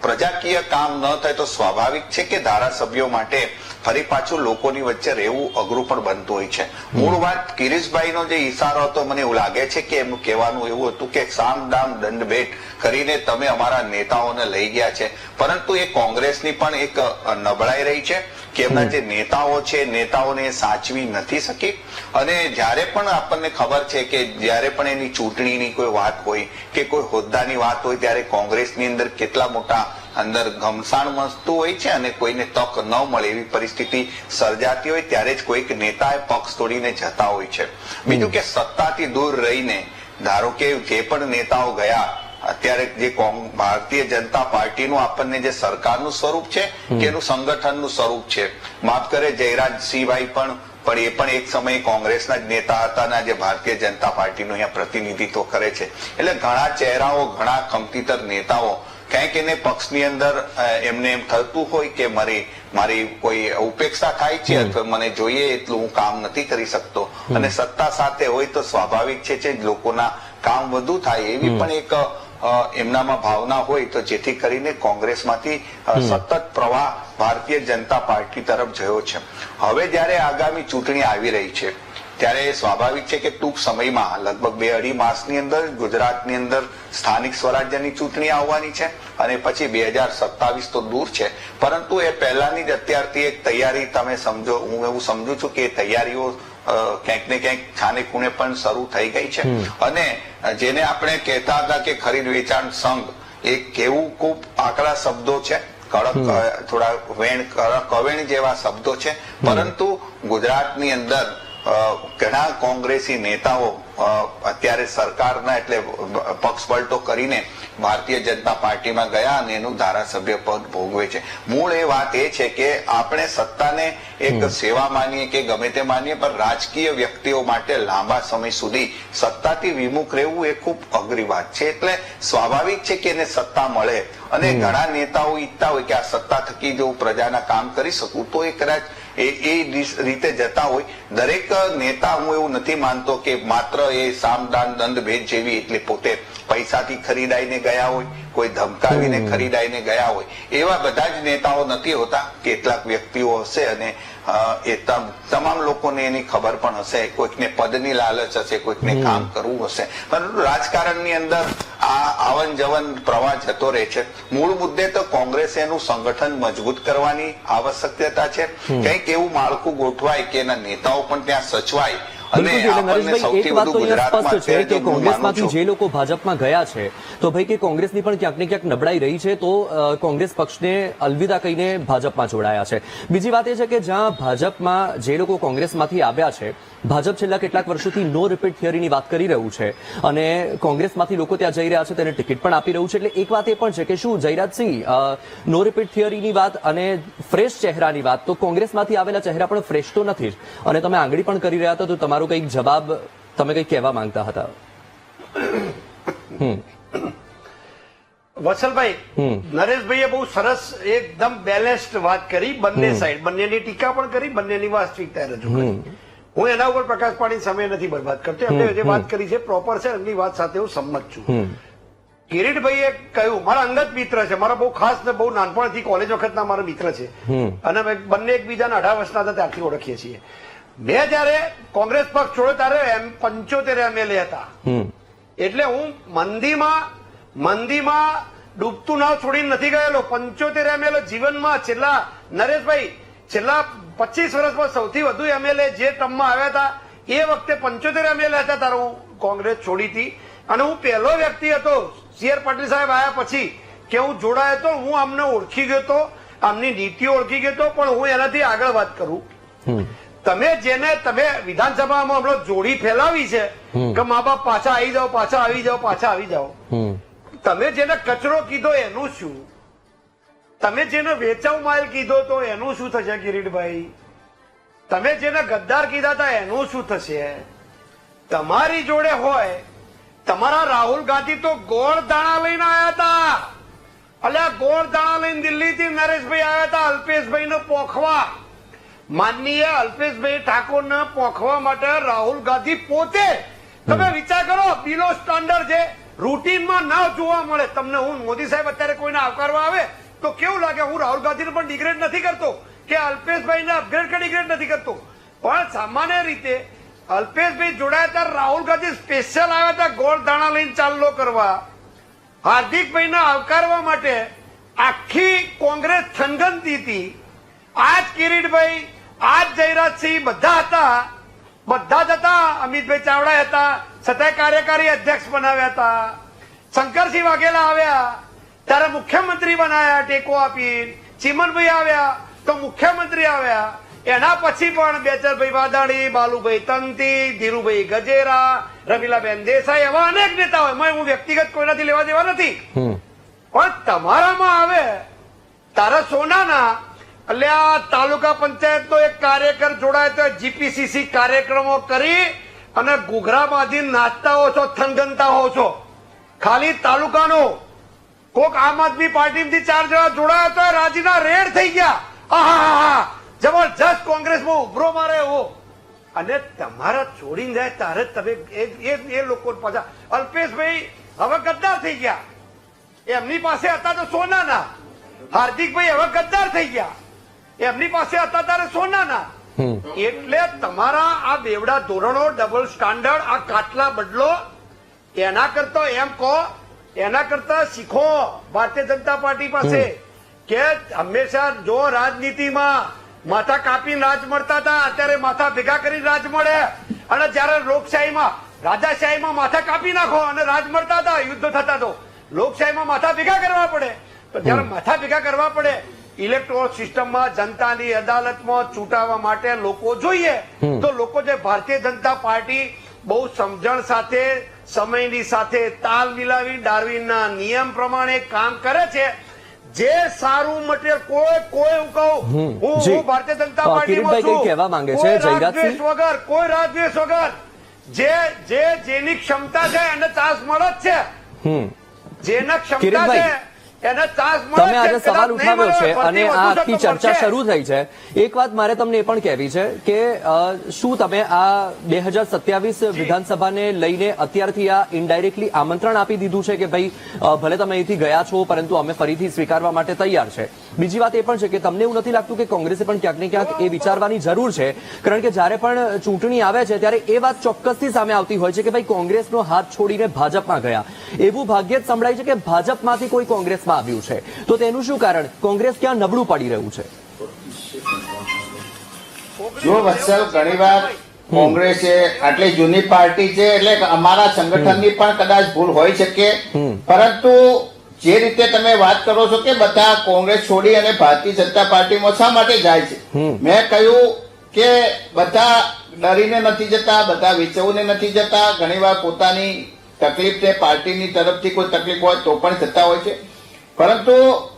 પ્રજાકીય કામ ન થાય તો સ્વાભાવિક છે કે ધારાસભ્યો માટે ફરી પાછું લોકોની વચ્ચે રહેવું અઘરું પણ બનતું હોય છે. મૂળ વાત કિરીશભાઈનો જે ઈશારો હતો, મને એવું લાગે છે કે એમનું કહેવાનું એવું હતું કે સામ દામ દંડ ભેટ કરીને તમે અમારા નેતાઓને લઈ ગયા છે. પરંતુ એ કોંગ્રેસની પણ એક નબળાઈ રહી છે કે એમના જે નેતાઓ છે નેતાઓને સાચવી નથી શકી. અને જ્યારે પણ આપણને ખબર છે કે જ્યારે પણ એની ચૂંટણીની કોઈ વાત હોય કે કોઈ હોદ્દાની વાત હોય ત્યારે કોંગ્રેસની અંદર કેટલા મોટા અંદર ઘમસાણ મચતું હોય છે અને કોઈને તક ન મળે એવી પરિસ્થિતિ સર્જાતી હોય ત્યારે જ કોઈક નેતાએ પક્ષ તોડીને જતા હોય છે. બીજું કે સત્તાથી દૂર રહીને ધારો કે જે પણ નેતાઓ ગયા, અત્યારે જે ભારતીય જનતા પાર્ટીનું આપણને જે સરકારનું સ્વરૂપ છે કે એનું સંગઠનનું સ્વરૂપ છે, માફ કરે જયરાજસિંહભાઈ પણ એ પણ એક સમયે કોંગ્રેસના જ નેતા હતા અને આજે ભારતીય જનતા પાર્ટીનું અહીંયા પ્રતિનિધિત્વ કરે છે. એટલે ઘણા ચહેરાઓ, ઘણા ખમતીતર નેતાઓ ક્યાંક એને પક્ષની અંદર એમને એમ થતું હોય કે મારી કોઈ ઉપેક્ષા થાય છે અથવા મને જોઈએ એટલું હું કામ નથી કરી શકતો. અને સત્તા સાથે હોય તો સ્વાભાવિક છે લોકોના કામ વધુ થાય એવી પણ એક એમનામાં ભાવના હોય તો જેથી કરીને કોંગ્રેસમાંથી સતત પ્રવાહ ભારતીય જનતા પાર્ટી તરફ જયો છે. હવે જયારે આગામી ચૂંટણી આવી રહી છે ત્યારે સ્વાભાવિક છે કે ટૂંક સમયમાં લગભગ 2-2.5 માસની અંદર ગુજરાતની અંદર સ્થાનિક સ્વરાજ્યની ચૂંટણી આવવાની છે અને પછી 2027 તો દૂર છે. પરંતુ એ પહેલાની જ અત્યારથી એક તૈયારી તમે સમજો, હું એવું સમજુ છું કે તૈયારીઓ ક્યાંક ને ક્યાંક છાને ખૂણે પણ શરૂ થઈ ગઈ છે. અને જેને આપણે કહેતા હતા કે ખરીદ વેચાણ સંઘ, એ કેવું ખૂબ આકરા શબ્દો છે, કડક થોડા કવેણ જેવા શબ્દો છે. પરંતુ ગુજરાતની અંદર ઘણા કોંગ્રેસી નેતાઓ અત્યારે સરકારના એટલે પક્ષ પલટો કરીને ભારતીય જનતા પાર્ટીમાં ગયા અને એનું ધારાસભ્ય પદ ભોગવે છે. મૂળ એ વાત એ છે કે આપણે સત્તાને એક સેવા માનીએ કે ગમે તે માનીએ, પણ રાજકીય વ્યક્તિઓ માટે લાંબા સમય સુધી સત્તાથી વિમુખ રહેવું એ ખૂબ અઘરી વાત છે. એટલે સ્વાભાવિક છે કે એને સત્તા મળે અને ઘણા નેતાઓ ઈચ્છતા હોય કે આ સત્તા થકી જો પ્રજાના કામ કરી શકું તો એ કદાચ એ રીતે જતા હોય. દરેક નેતા, હું એવું નથી માનતો કે માત્ર એ સામ દાન દંડ ભેદ જેવી એટલે પોતે પૈસાથી ખરીદાઈને ગયા હોય, કોઈ ધમકાવીને ખરીદાઈને ગયા હોય, એવા બધા જ નેતાઓ નથી હોતા. કેટલાક વ્યક્તિઓ હશે અને એ તમામ લોકોને એની ખબર પણ હશે, કોઈકને પદની લાલચ હશે, કોઈકને કામ કરવું હશે. પરંતુ રાજકારણની અંદર આ આવન જવન પ્રવાહ જતો રહે છે. મૂળ મુદ્દે તો કોંગ્રેસે એનું સંગઠન મજબૂત કરવાની આવશ્યકતા છે. કંઈક એવું માળખું ગોઠવાય કે એના નેતાઓ પણ ત્યાં સચવાય. અને નરેશભાઈ, એક વાત તો અહીંયા સ્પષ્ટ છે કે કોંગ્રેસમાંથી જે લોકો ભાજપમાં ગયા છે તો ભાઈ કે કોંગ્રેસની પણ ક્યાંક ને ક્યાંક નબળાઈ રહી છે તો કોંગ્રેસ પક્ષને અલવિદા કહીને ભાજપમાં જોડાયા છે. બીજી વાત એ છે કે જ્યાં ભાજપમાં જે લોકો કોંગ્રેસમાંથી આવ્યા છે, ભાજપ છેલ્લા કેટલાક વર્ષોથી નો રિપીટ થિયરીની વાત કરી રહ્યું છે અને કોંગ્રેસમાંથી લોકો ત્યાં જઈ રહ્યા છે, તેને ટિકિટ પણ આપી રહ્યું છે. એટલે એક વાત એ પણ છે કે શું જયરાજસિંહ, નો રિપીટ થિયરીની વાત અને ફ્રેશ ચહેરાની વાત, તો કોંગ્રેસમાંથી આવેલા ચહેરા પણ ફ્રેશ તો નથી જ. અને તમે આંગળી પણ કરી રહ્યા હતા તો તમારો કંઈક જવાબ તમે કંઈક કહેવા માંગતા હતા. વત્સલભાઈ, નરેશભાઈએ બહુ સરસ એકદમ બેલેન્સ્ડ વાત કરી. બંને સાઈડ, બંનેની ટીકા પણ કરી, બંનેની વાસ્તવિકતા રજૂ કરી. હું એના ઉપર પ્રકાશ પાડીને સમય નથી બરબાદ કરતો. એમને જે વાત કરી છે પ્રોપર છે, એમની વાત સાથે હું સંમત છું. કિરીટભાઈએ કહ્યું, મારા અંગત મિત્ર છે, મારા બહુ ખાસ ને બહુ નાનપણથી કોલેજ વખતના મારા મિત્ર છે, અને અમે બંને એકબીજાને 18 વર્ષના હતા ત્યારથી ઓળખીએ છીએ. મેં જયારે કોંગ્રેસ પક્ષ છોડ્યો ત્યારે 75 MLA હતા. એટલે હું મંદીમાં ડૂબતું નાવ છોડીને નથી ગયેલો. 75 MLA જીવનમાં નરેશભાઈ છેલ્લા 25 વર્ષમાં સૌથી વધુ MLA જે ટર્મમાં આવ્યા હતા એ વખતે 75 MLA હતા ત્યારે હું કોંગ્રેસ છોડી હતી. અને હું પહેલો વ્યક્તિ હતો CR પાટીલ સાહેબ આવ્યા પછી કે હું જોડાયો હતો. હું અમને ઓળખી ગયો હતો, આમની નીતિઓ ઓળખી ગયો હતો. પણ હું એનાથી આગળ વાત કરું, તમે વિધાનસભામાં હમણાં જોડી ફેલાવી છે કે મા બાપ પાછા આવી જાઓ, પાછા આવી જાઓ. તમે જેને કચરો કીધો એનું શું? તમે જેને વેચાવ માલ કીધો તો એનું શું થશે કિરીટભાઈ? તમે જેને ગદ્દાર કીધા હતા એનું શું થશે? તમારી જોડે હોય, તમારા રાહુલ ગાંધી તો ગોળ દાણા લઈને આવ્યા હતા. અલ્યા ગોળ દાણા લઈને દિલ્હીથી નરેશભાઈ આવ્યા હતા અલ્પેશભાઈ ને પોખવા. માનનીય અલ્પેશભાઈ ઠાકોરને પોખવા માટે રાહુલ ગાંધી પોતે, તમે વિચાર કરો, બિલો સ્ટાન્ડર્ડ છે, રૂટીનમાં ના જોવા મળે તમને. હું મોદી સાહેબ અત્યારે કોઈને આવકારવા આવે તો કેવું લાગે? હું રાહુલ ગાંધીને પણ ડિગ્રેડ નથી કરતો કે અલ્પેશભાઈને અપગ્રેડ કે ડિગ્રેડ નથી કરતો, પણ સામાન્ય રીતે અલ્પેશભાઈ જોડાયા હતા, રાહુલ ગાંધી સ્પેશિયલ આવ્યા હતા ગોળ દાણા લઈને ચાલલો કરવા. હાર્દિકભાઈને આવકારવા માટે આખી કોંગ્રેસ થનગનતી હતી. આજ કિરીટભાઈ, આજ જયરાજસિંહ બધા જ હતા. અમિતભાઈ ચાવડા હતા, છતાંય કાર્યકારી અધ્યક્ષ બનાવ્યા હતા. શંકરસિંહ વાઘેલા આવ્યા ત્યારે મુખ્યમંત્રી બનાયા ટેકો આપી. ચીમનભાઈ આવ્યા તો મુખ્યમંત્રી આવ્યા. એના પછી પણ બેચરભાઈ વાદાણી, બાલુભાઈ તંતી, ધીરુભાઈ ગજેરા, રમીલાબેન દેસાઈ, એવા અનેક નેતા હોય. હું વ્યક્તિગત કોઈનાથી લેવા દેવા નથી, પણ તમારામાં આવે તારા સોનાના એટલે આ તાલુકા પંચાયતનો એક કાર્યકર જોડાય તો GPCC કાર્યક્રમો કરી અને ઘૂઘરા બાંધી નાચતા હો છો, થનગનતા હો છો. ખાલી તાલુકાનો કોક આમ આદમી પાર્ટીથી 4 જણા જોડાયા તો રાજીના રેડ થઈ ગયા. આહા, જબરજસ્ત કોંગ્રેસમાં ઉભરો મારે હો. અને તમારા છોડીને જાય ત્યારે તમે એ લોકો પાછા અલ્પેશભાઈ હવે ગદ્દાર થઈ ગયા. એમની પાસે હતા તો સોનાના. હાર્દિકભાઈ હવે ગદ્દાર થઈ ગયા. એમની પાસે હતા ત્યારે સોનાના. એટલે તમારા આ બેવડા ધોરણો, ડબલ સ્ટાન્ડર્ડ, આ કાટલા બદલો. એના કરતા એમ કહો, એના કરતા શીખો ભારતીય જનતા પાર્ટી પાસે કે હંમેશા જો રાજનીતિમાં માથા કાપીને રાજ મળતા હતા, અત્યારે માથા ભેગા કરી રાજ મળે. અને જયારે લોકશાહીમાં, રાજાશાહીમાં માથા કાપી નાખો અને રાજ મળતા હતા, યુદ્ધ થતા તો લોકશાહીમાં માથા ભેગા કરવા પડે. તો જયારે માથા ભેગા કરવા પડે, ઇલેક્ટોરલ સિસ્ટમમાં જનતાની અદાલતમાં ચૂંટાવા માટે લોકો જોઈએ. તો લોકો જે ભારતીય જનતા પાર્ટી બહુ સમજણ સાથે, સમયની સાથે તાલ મિલાવી ડાર્વિનના નિયમ પ્રમાણે કામ કરે છે. જે સારું મટીરિયલ કોઈ હું કહું, હું ભારતીય જનતા પાર્ટીમાં છું, કોઈ રાજદ્વેષ વગર જેની ક્ષમતા છે એને ચાન્સ મળે જ છે. જેના ક્ષમતા છે તમે આજે સવાલ ઉઠાવ્યો છે અને આ આખી ચર્ચા શરૂ થઈ છે. એક વાત મારે તમને એ પણ કહેવી છે કે શું તમે આ 2027 વિધાનસભાને લઈને અત્યારથી આ ઇનડાયરેક્ટલી આમંત્રણ આપી દીધું છે કે ભાઈ ભલે તમે અહીંથી ગયા છો પરંતુ અમે ફરીથી સ્વીકારવા માટે તૈયાર છે? બીજી વાત એ પણ છે કે તમને એવું નથી લાગતું કે કોંગ્રેસે પણ ક્યાંક ને ક્યાંક એ વિચારવાની જરૂર છે? કારણ કે જયારે પણ ચૂંટણી આવે છે ત્યારે એ વાત ચોક્કસથી સામે આવતી હોય છે કે ભાઈ કોંગ્રેસનો હાથ છોડીને ભાજપમાં ગયા. એવું ભાગ્યે જ સંભળાય છે કે ભાજપમાંથી કોઈ કોંગ્રેસમાં આવ્યું છે. તો તેનું શું કારણ? કોંગ્રેસ ક્યાં નબળું પડી રહ્યું છે? જો વત્સલ, ઘણીવાર કોંગ્રેસ આટલી જૂની પાર્ટી છે એટલે અમારા સંગઠનની પણ કદાચ ભૂલ હોઈ શકે, પરંતુ જે રીતે તમે વાત કરો છો કે બધા કોંગ્રેસ છોડી અને ભારતીય જનતા પાર્ટીમાં શા માટે જાય છે, મેં કહ્યું કે બધા ડરીને નથી જતા, બધા વિચવને નથી જતા. ઘણીવાર પોતાની તકલીફને પાર્ટીની તરફથી કોઈ તકલીફ હોય તો પણ જતા હોય છે. પરંતુ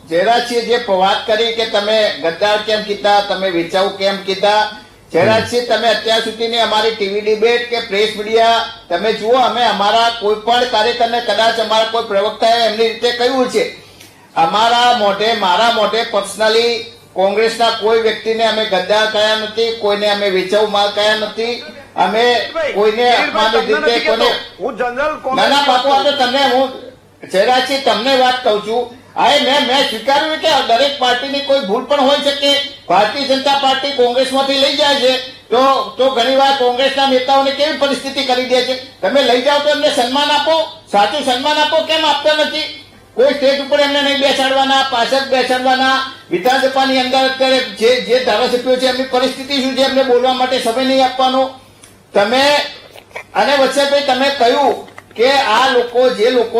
જયરાજસિંહે જે વાત કરી કે તમે ગદ્દાર કેમ કીધા, તમે વેચાવ કેમ કીધા, જયરાજસિંહ તમે અત્યાર સુધીની અમારી ટીવી ડિબેટ કે પ્રેસ મીડિયા તમે જુઓ, અમે અમારા કોઈ પણ કાર્યકરને કદાચ અમારા કોઈ પ્રવક્તાએ એમની રીતે કહ્યું છે, અમારા મોઢે, મારા મોઢે પર્સનલી કોંગ્રેસના કોઈ વ્યક્તિને અમે ગદ્દાર કહ્યા નથી, કોઈને અમે વેચાઉ માલ કહ્યા નથી, અમે કોઈને અપમાનિત રીતે કોઈને હું જનરલ ના ના બાપુ, આ તો તમને હું જયરાજસિંહ તમને વાત કહું છું. મેં સ્વીકાર્યું કે દરેક પાર્ટીની કોઈ ભૂલ પણ હોઈ શકે. ભારતીય જનતા પાર્ટી કોંગ્રેસમાંથી લઈ જાય છે તો ઘણીવાર કોંગ્રેસના નેતાઓને કેવી પરિસ્થિતિ કરી દે છે. તમે લઈ જાઓ તો એમને સન્માન આપો, સાચું સન્માન આપો. કેમ આપતા નથી? કોઈ સ્ટેજ ઉપર એમને નહીં બેસાડવાના, પાછળ બેસાડવાના. વિધાનસભાની અંદર અત્યારે જે ધારાસભ્યો છે એમની પરિસ્થિતિ શું છે, એમને બોલવા માટે સમય નહીં આપવાનો. તમે અને વત્સલભાઈ તમે કહ્યું કે આ લોકો જે લોકો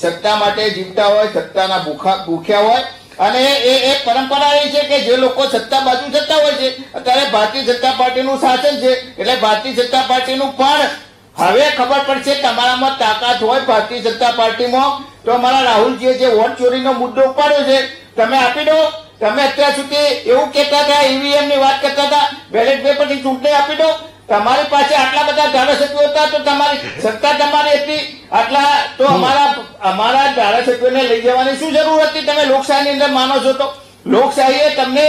સત્તા માટે જીવતા હોય, સત્તાના ભૂખ્યા હોય, અને એ પરંપરા એ છે કે જે લોકો સત્તા બાજુ જતા હોય છે. અત્યારે ભારતીય જનતા પાર્ટીનું શાસન છે એટલે ભારતીય જનતા પાર્ટીનું પણ હવે ખબર પડશે. તમારામાં તાકાત હોય ભારતીય જનતા પાર્ટીમાં તો અમારા રાહુલજીએ જે વોટ ચોરીનો મુદ્દો ઉપાડ્યો છે તમે આપી દો. તમે અત્યાર સુધી એવું કહેતા હતા, ઈવીએમ ની વાત કરતા હતા, બેલેટ પેપરની ચૂંટણી આપી દો. તમારી પાસે આટલા બધા ધારાસભ્યો હતા તો તમારી સત્તા તમારી હતી આટલા, તો અમારા ધારાસભ્યોને લઈ જવાની શું જરૂર હતી? તમે લોકશાહીની અંદર માનો છો તો લોકશાહીએ તમને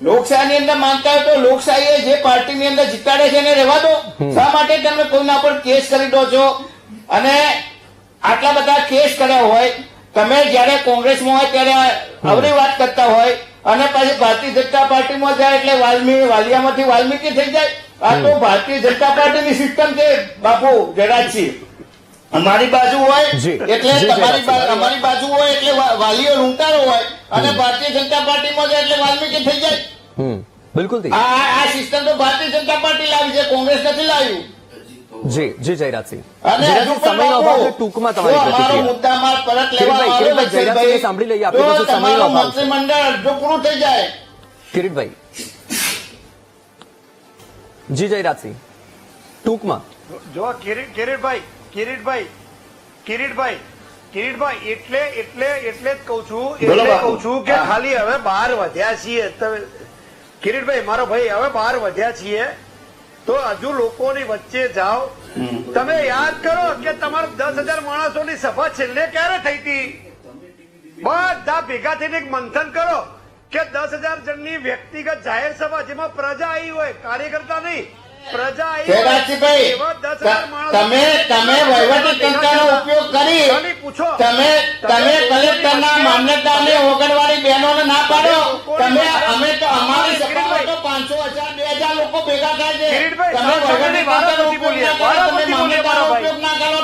લોકશાહીની અંદર માનતા હોય તો લોકશાહીએ જે પાર્ટીની અંદર જીતાડે છે એને રહેવા દો. શા માટે તમે કોઈના પર કેસ કરી દો છો? અને આટલા બધા કેસ કર્યા હોય, તમે જયારે કોંગ્રેસમાં હોય ત્યારે અવરી વાત કરતા હોય અને પછી ભારતીય જનતા પાર્ટીમાં જાય એટલે વાલિયામાંથી વાલ્મીકી થઈ જાય. આ તો ભારતીય જનતા પાર્ટીની સિસ્ટમ છે બાપુ જયરાજસિંહ. અમારી બાજુ હોય એટલે અમારી બાજુ હોય એટલે વાલીઓ લૂંટારો હોય અને ભારતીય જનતા પાર્ટીમાં જાય એટલે વાલ્મીકી થઈ જાય. બિલકુલ આ સિસ્ટમ તો ભારતીય જનતા પાર્ટી લાવી છે, કોંગ્રેસ નથી લાવ્યું. જી જી જયરાજસિંહ, અને હજુ સમયનો અભાવ છે, ટૂંકમાં તમારી પ્રતિક્રિયા. મુદ્દામાં પરત કિરીટભાઈ, લેવા જયરાજસિંહને સાંભળી લઈએ. આપણી પાસે સમયનો અભાવ છે. મંત્રીમંડળ જો પૂરું થઈ જાય. કિરીટભાઈ, જી જયરાજસિંહ, ટૂંકમાં. જો કિરીટભાઈ એટલે જ કહું છું કે ખાલી હવે બહાર વધ્યા છીએ. કિરીટભાઈ મારો ભાઈ, હવે બહાર વધ્યા છીએ તો હજુ લોકોની વચ્ચે જાઓ. તમે યાદ કરો કે તમારે 10,000 માણસોની સભા છેલ્લે ક્યારે થઈ હતી? બધા ભેગા થઈને એક મંથન કરો કે 10,000 જણની વ્યક્તિગત જાહેર સભા જેમાં પ્રજા આવી હોય, કાર્યકર્તા નહીં, પ્રજા આવી હોય, જયરાજસિંહભાઈ, એવા 10,000 માણસો તમે વહીવટીતંત્રનો ઉપયોગ કરી તમે કલેક્ટરના મામલતદારને ઓગણવાળી બહેનોને ના પાડો. અમે તો અમારી સભામાં તો 500,000 2,000 લોકો ભેગા થાય છે. તમે વહીવટીતંત્રનો ઉપયોગ ના કરો, તમે મામલતદારનો ઉપયોગ ના કરો,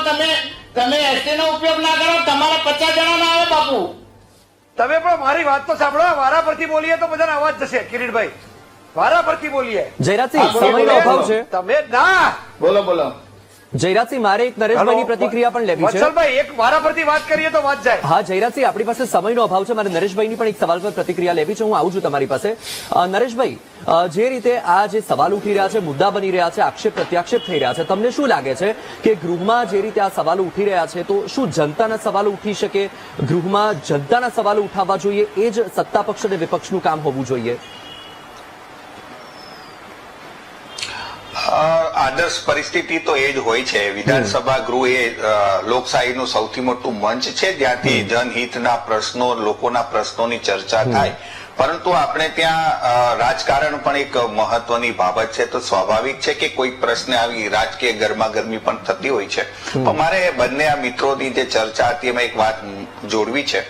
તમે એસટી નો ઉપયોગ ના કરો. તમારા 50 જણા ના આવે બાપુ. તમે પણ મારી વાત તો સાંભળો. વારા પરથી બોલીએ તો બધાને અવાજ જશે. કિરીટભાઈ વારા પરથી બોલીએ. જયરાજસિંહ, સમયનો અભાવ છે. તમે ના બોલો. જયરાજસિંહ, મારે એક નરેશભાઈની પ્રતિક્રિયા પણ લેવી છે. વત્સલભાઈ, એક વારા પરથી વાત કરીએ તો વાત જાય. હા જયરાજસિંહ, આપણી પાસે સમયનો અભાવ છે. મારે નરેશભાઈની પણ એક સવાલ પર પ્રતિક્રિયા લેવી છે. હું આવું છું તમારી પાસે. નરેશભાઈ, જે રીતે આ જે સવાલ ઉઠી રહ્યા છે, મુદ્દા બની રહ્યા છે, આક્ષેપ પ્રત્યાક્ષેપ થઈ રહ્યા છે, તમને શું લાગે છે કે ગૃહમાં જે રીતે આ સવાલો ઉઠી રહ્યા છે તો શું જનતાના સવાલો ઉઠી શકે? ગૃહમાં જનતાના સવાલો ઉઠાવવા જોઈએ, એ જ સત્તા પક્ષ અને વિપક્ષનું કામ હોવું જોઈએ. આદર્શ પરિસ્થિતિ તો એ જ હોય છે. વિધાનસભા ગૃહ એ લોકશાહીનું સૌથી મોટું મંચ છે જ્યાંથી જનહિતના પ્રશ્નો, લોકોના પ્રશ્નોની ચર્ચા થાય. પરંતુ આપણે ત્યાં રાજકારણ પણ એક મહત્વની બાબત છે. તો સ્વાભાવિક છે કે કોઈ પ્રશ્ન આવી રાજકીય ગરમાગરમી પણ થતી હોય છે. પણ મારે બંને આ મિત્રોની જે ચર્ચા હતી એમાં એક વાત જોડવી છે.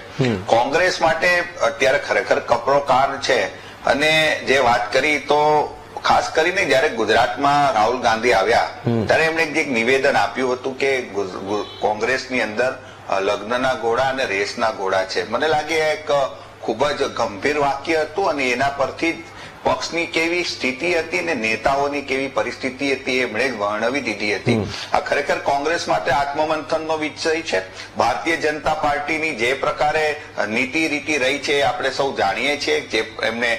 કોંગ્રેસ માટે અત્યારે ખરેખર કપરો કાળ છે. અને જે વાત કરી તો ખાસ કરીને જયારે ગુજરાતમાં રાહુલ ગાંધી આવ્યા ત્યારે એમણે એક નિવેદન આપ્યું હતું કે કોંગ્રેસની અંદર લગ્નના ઘોડા અને રેસના ઘોડા છે. મને લાગે એક ખૂબ જ ગંભીર વાક્ય હતું અને એના પરથી પક્ષની કેવી સ્થિતિ હતી ને નેતાઓની કેવી પરિસ્થિતિ હતી એમણે વર્ણવી દીધી હતી. આ ખરેખર કોંગ્રેસ માટે આત્મમંથનનો વિષય છે. ભારતીય જનતા પાર્ટીની જે પ્રકારે નીતિ રીતિ રહી છે આપણે સૌ જાણીએ છીએ. જે એમને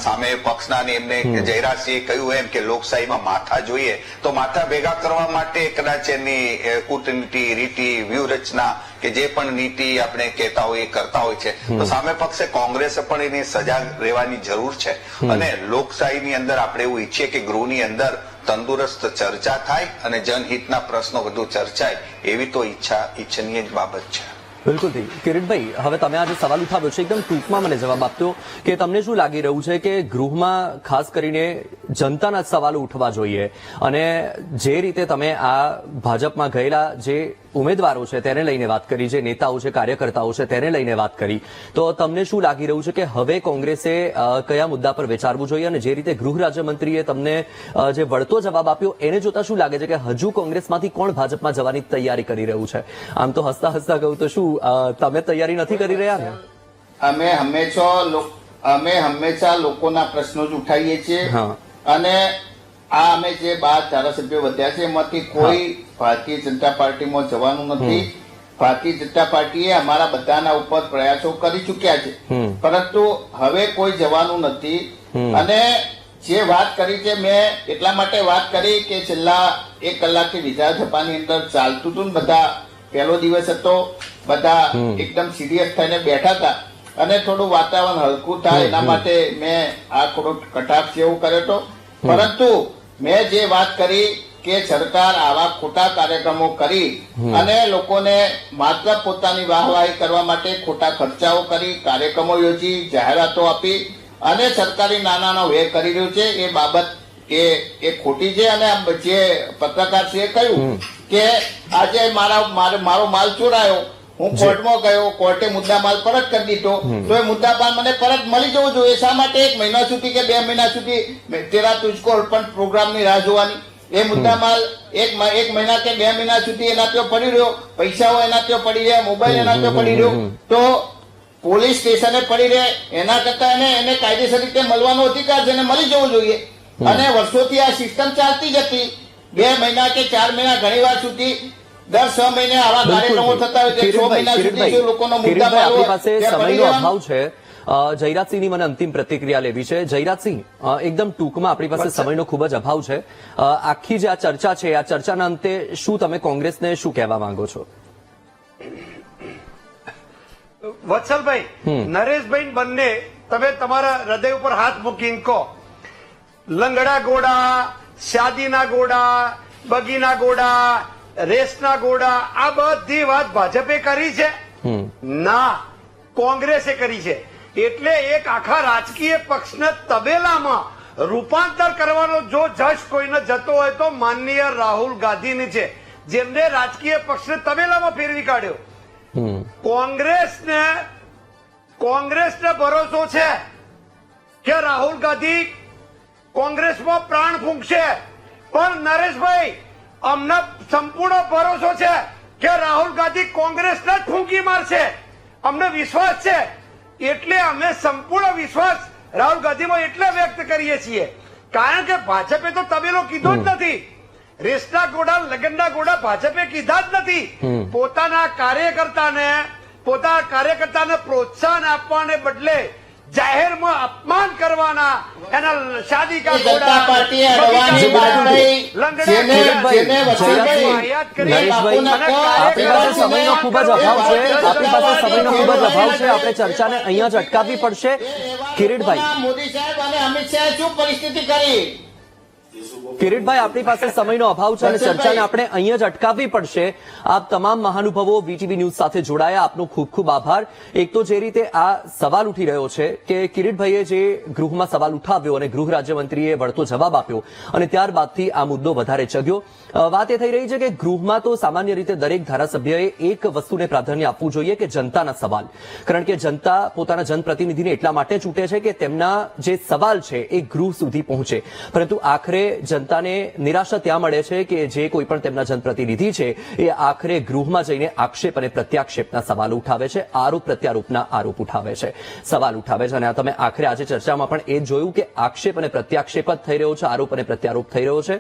સામે પક્ષના એમને જયરાજસિંહે કહ્યું એમ કે લોકશાહીમાં માથા જોઈએ તો માથા ભેગા કરવા માટે કદાચ એની કૂટનીતિ, રીતિ, વ્યૂહરચના કે જે પણ નીતિ આપણે કહેતા હોય એ કરતા હોય છે. તો સામે પક્ષે કોંગ્રેસે પણ એની સજાગ રહેવાની જરૂર છે. અને લોકશાહીની અંદર આપણે એવું ઈચ્છીએ કે ગૃહની અંદર તંદુરસ્ત ચર્ચા થાય અને જનહિતના પ્રશ્નો વધુ ચર્ચાય, એવી તો ઈચ્છનીય જ બાબત છે. બિલકુલથી કિરીટભાઈ, હવે તમે આજે સવાલ ઉઠાવ્યો છે, એકદમ ટૂંકમાં મને જવાબ આપતો કે તમને શું લાગી રહ્યું છે કે ગૃહમાં ખાસ કરીને જનતાના સવાલો ઉઠવા જોઈએ, અને જે રીતે તમે આ ભાજપમાં ગયેલા જે ઉમેદવારો છે તેને લઈને વાત કરી, જે નેતાઓ છે, કાર્યકર્તાઓ છે તેને લઈને વાત કરી, તો તમને શું લાગી રહ્યું છે કે હવે કોંગ્રેસે કયા મુદ્દા પર વિચારવું જોઈએ, અને જે રીતે ગૃહ રાજ્યમંત્રીએ તમને જે વળતો જવાબ આપ્યો એને જોતા શું લાગે છે કે હજુ કોંગ્રેસમાંથી કોણ ભાજપમાં જવાની તૈયારી કરી રહ્યું છે? આમ તો હસતા હસતા કહું તો શું તમે તૈયારી નથી કરી રહ્યા ને? અમે હંમેશા લોકોના પ્રશ્નો જ ઉઠાવીએ છીએ, હા. અને આ અમે જે 12 ધારાસભ્યો વધ્યા છે એમાંથી કોઈ ભારતીય જનતા પાર્ટીમાં જવાનું નથી. ભારતીય જનતા પાર્ટીએ અમારા બધાના ઉપર પ્રયાસો કરી ચુક્યા છે, પરંતુ હવે કોઈ જવાનું નથી. અને જે વાત કરી છે, મેં એટલા માટે વાત કરી કે છેલ્લા 1 કલાકથી વિધાનસભાની અંદર ચાલતું હતું ને, બધા પહેલો દિવસ હતો, બધા એકદમ સિરિયસ થઈને બેઠા હતા, અને થોડું વાતાવરણ હલકું થાય એના માટે મેં આ થોડો કટાક્ષ જેવું કર્યો હતો. પરંતુ મેં જે વાત કરી કે સરકાર આવા ખોટા કાર્યક્રમો કરી અને લોકોને માત્ર પોતાની વાહવાહી કરવા માટે ખોટા ખર્ચાઓ કરી, કાર્યક્રમો યોજી, જાહેરાતો આપી અને સરકારી નાણાંનો વ્યય કરી રહ્યું છે, એ બાબત એ ખોટી છે. અને જે પત્રકારશ્રીએ કહ્યું કે આજે મારો માલ ચોરાયો, હું કોર્ટમાં ગયો, કોર્ટે મુદ્દામાલ પરત કરી દીધો, તો એ મુદ્દામાલ મને પરત મળી જવું જોઈએ. શા માટે 1 મહિના સુધી કે 2 મહિના સુધી તેરા તુજકો અર્પણ પ્રોગ્રામની રાહ જોવાની? એ મુદ્દામાલ એક મહિના કે 2 મહિના સુધી એના ત્યાં પડી રહ્યો, પૈસાઓ એના ત્યાં પડી રહ્યા, મોબાઈલ એના ત્યાં પડી રહ્યો, તો પોલીસ સ્ટેશને પડી રહે એના કરતા એને કાયદેસર રીતે મળવાનો અધિકાર છે, એને મળી જવું જોઈએ. અને વર્ષોથી આ સિસ્ટમ ચાલતી જ હતી. 2 મહિના કે 4 મહિના, ઘણી વાર સુધી દર 6 મહિને આવા કાર્યક્રમો થતા હોય છે. 6 મહિના સુધી જો લોકોનો મુદ્દા આપણી પાસે સમયનો અભાવ છે. જયરાજસિંહની મને અંતિમ પ્રતિક્રિયા લેવી છે. જયરાજસિંહ, એકદમ ટૂંકમાં, આપણી પાસે સમયનો ખૂબ જ અભાવ છે. આખી જે આ ચર્ચા છે, આ ચર્ચાના અંતે શું તમે કોંગ્રેસને શું કહેવા માંગો છો? વત્સલભાઈ, નરેશભાઈ બંને તમે તમારા હૃદય ઉપર હાથ મૂકીને કહો, લંગડા ઘોડા, શાદીના ઘોડા, બગીના ઘોડા, રેસના ઘોડા, આ બધી વાત ભાજપે કરી છે? ના, કોંગ્રેસે કરી છે. એટલે એક આખા રાજકીય પક્ષને તબેલામાં રૂપાંતર કરવાનો જો જશ કોઈને જતો હોય તો માનનીય રાહુલ ગાંધીની છે, જેમને રાજકીય પક્ષને તબેલામાં ફેરવી કાઢ્યો. કોંગ્રેસને ભરોસો છે કે રાહુલ ગાંધી કોંગ્રેસમાં પ્રાણ ફૂંકશે, પણ નરેશભાઈ, અમને સંપૂર્ણ ભરોસો છે કે રાહુલ ગાંધી કોંગ્રેસને જ ફૂંકી મારશે. અમને વિશ્વાસ છે, એટલે અમે સંપૂર્ણ વિશ્વાસ રાહુલ ગાંધીમાં એટલે વ્યક્ત કરીએ છીએ, કારણ કે ભાજપે તો તબેલો કીધો જ નથી. રેસના ઘોડા, લગનના ઘોડા ભાજપે કીધા જ નથી. પોતાના કાર્યકર્તાને પ્રોત્સાહન આપવાને બદલે જાહેરમાં અપમાન કરવાના, એના શાદી કા ઘોડા, આપણી પાસે સમયનો ખૂબ જ અભાવ છે. આપણે ચર્ચાને અહીંયા જ અટકાવવી પડશે. કિરીટભાઈ, મોદી સાહેબ અને અમિત શાહે શું પરિસ્થિતિ કરી? કિરીટભાઈ, આપણી પાસે સમયનો અભાવ છે અને ચર્ચાને આપણે અહીંયા જ અટકાવવી પડશે. આપ તમામ મહાનુભાવો વીટીવી ન્યૂઝ સાથે જોડાયા, આપનો ખૂબ ખૂબ આભાર. એક તો જે રીતે આ સવાલ ઉઠી રહ્યો છે કે કિરીટભાઈએ જે ગૃહમાં સવાલ ઉઠાવ્યો અને ગૃહ રાજ્યમંત્રીએ વળતો જવાબ આપ્યો, અને ત્યારબાદથી આ મુદ્દો વધારે ચગ્યો. વાત એ થઈ રહી છે કે ગૃહમાં તો સામાન્ય રીતે દરેક ધારાસભ્યએ એક વસ્તુને પ્રાધાન્ય આપવું જોઈએ કે જનતાના સવાલ, કારણ કે જનતા પોતાના જનપ્રતિનિધિને એટલા માટે ચૂંટે છે કે તેમના જે સવાલ છે એ ગૃહ સુધી પહોંચે. પરંતુ આખરે જનતાને નિરાશા ત્યાં મળે છે કે જે કોઈ પણ તેમના જનપ્રતિનિધિ છે એ આખરે ગૃહમાં જઈને આક્ષેપ અને પ્રત્યાક્ષેપના સવાલો ઉઠાવે છે, આરોપ પ્રત્યારોપના આરોપ ઉઠાવે છે, સવાલ ઉઠાવે છે. અને આ તમે આખરે આજે ચર્ચામાં પણ એ જોયું કે આક્ષેપ અને પ્રત્યાક્ષેપ જ થઈ રહ્યો છે, આરોપ અને પ્રત્યારોપ થઈ રહ્યો છે.